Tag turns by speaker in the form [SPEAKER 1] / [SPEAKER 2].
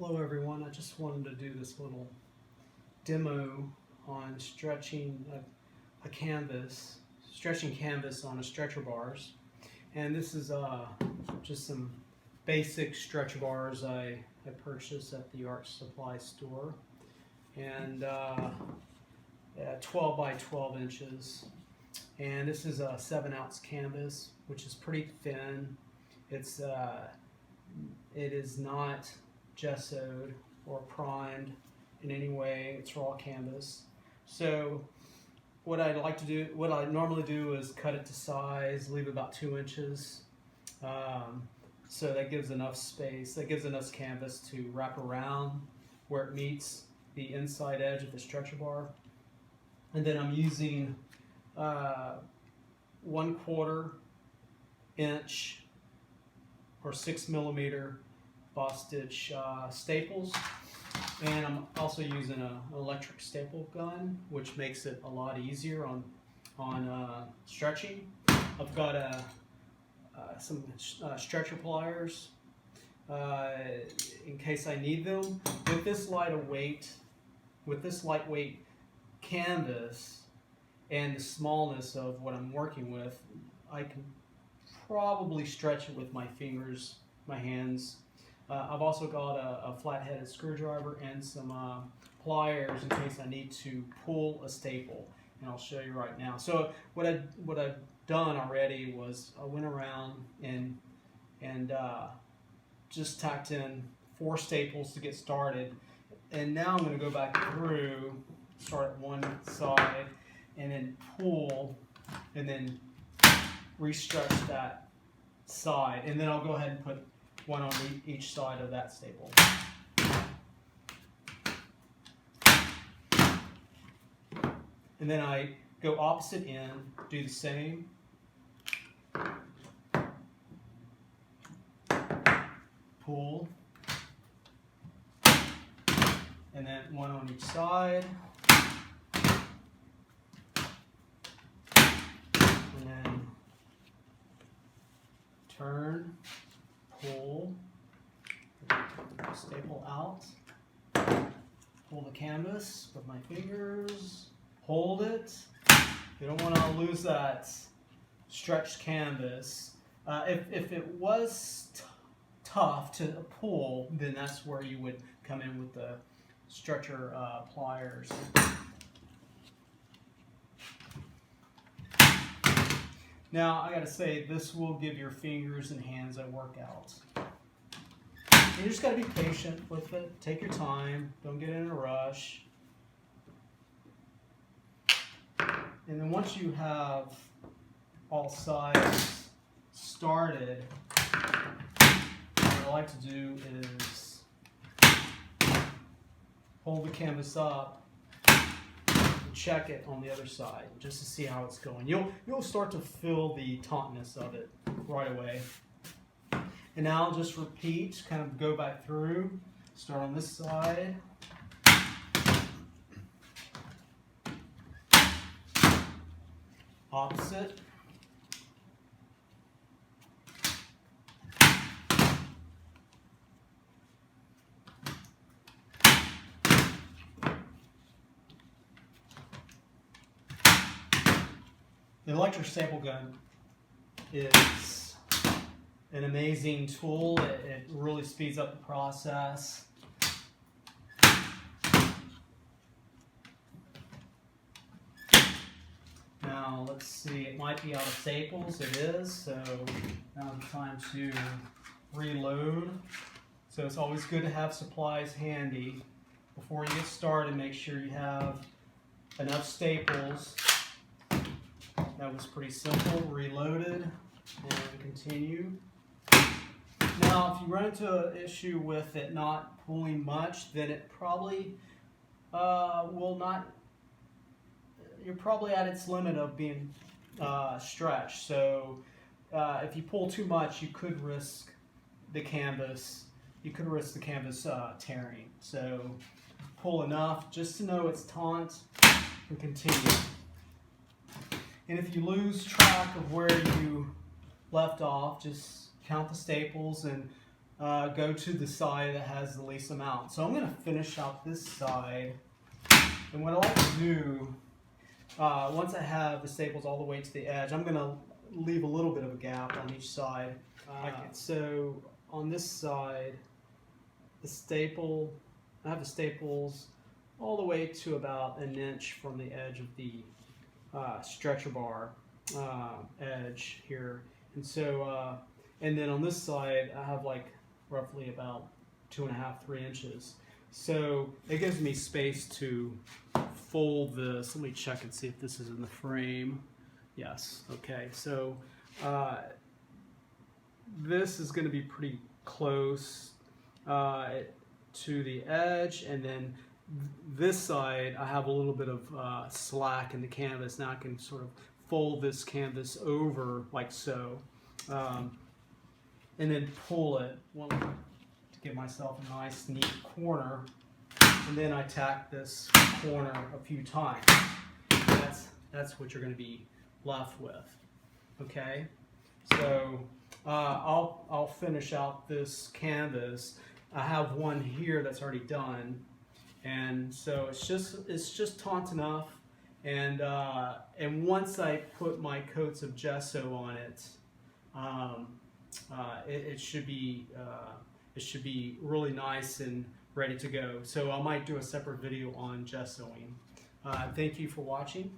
[SPEAKER 1] Hello everyone, I just wanted to do this little demo on stretching a canvas, stretching canvas on a stretcher bars. And this is just some basic stretcher bars I purchased at the art supply store. And 12 by 12 inches. And this is a 7-ounce canvas, which is pretty thin. It is not gessoed or primed in any way. It's raw canvas. So what I normally do is cut it to size, leave about 2 inches. So that gives enough space, that gives enough canvas to wrap around where it meets the inside edge of the stretcher bar. And then I'm using 1/4 inch or 6 millimeter Boss Stitch staples, and I'm also using an electric staple gun, which makes it a lot easier on stretching. I've got some stretcher pliers in case I need them. With this lightweight canvas and the smallness of what I'm working with, I can probably stretch it with my fingers, my hands. I've also got a flat-headed screwdriver and some pliers in case I need to pull a staple, and I'll show you right now. So what I've done already was I went around and just tacked in 4 staples to get started, and now I'm going to go back through, start at one side, and then pull, and then re-stretch that side, and then I'll go ahead and put one on each side of that staple. And then I go opposite end, do the same. Pull. And then one on each side. And then turn. Pull, staple out, pull the canvas with my fingers, hold it. You don't want to lose that stretched canvas. If it was tough to pull, then that's where you would come in with the stretcher pliers. Now, I gotta say, this will give your fingers and hands a workout. You just gotta be patient with it. Take your time. Don't get in a rush. And then once you have all sides started, what I like to do is hold the canvas up, check it on the other side just to see how it's going. You'll start to feel the tautness of it right away. And now I'll just repeat, kind of go back through, start on this side. Opposite. The electric staple gun is an amazing tool. It really speeds up the process. Now let's see, it might be out of staples. It is, so now's the time to reload. So it's always good to have supplies handy. Before you get started, make sure you have enough staples. That was pretty simple. Reloaded and continue. Now, if you run into an issue with it not pulling much, then it probably will not. You're probably at its limit of being stretched. So, if you pull too much, you could risk the canvas. You could risk the canvas tearing. So, pull enough just to know it's taut and continue. And if you lose track of where you left off, just count the staples and go to the side that has the least amount. So I'm going to finish out this side, and what I like to do, once I have the staples all the way to the edge, I'm going to leave a little bit of a gap on each side. So on this side, I have the staples all the way to about an inch from the edge of the stretcher bar edge here. And so, and then on this side, I have like roughly about 2.5, 3 inches. So it gives me space to fold this. Let me check and see if this is in the frame. Yes, okay. So this is going to be pretty close to the edge, and then this side I have a little bit of slack in the canvas. Now I can sort of fold this canvas over like so, and then pull it to give myself a nice neat corner, and then I tack this corner a few times. That's what you're going to be left with. Okay, so I'll finish out this canvas. I have one here that's already done, and so it's just taut enough. And once I put my coats of gesso on it, it should be really nice and ready to go. So I might do a separate video on gessoing. Thank you for watching.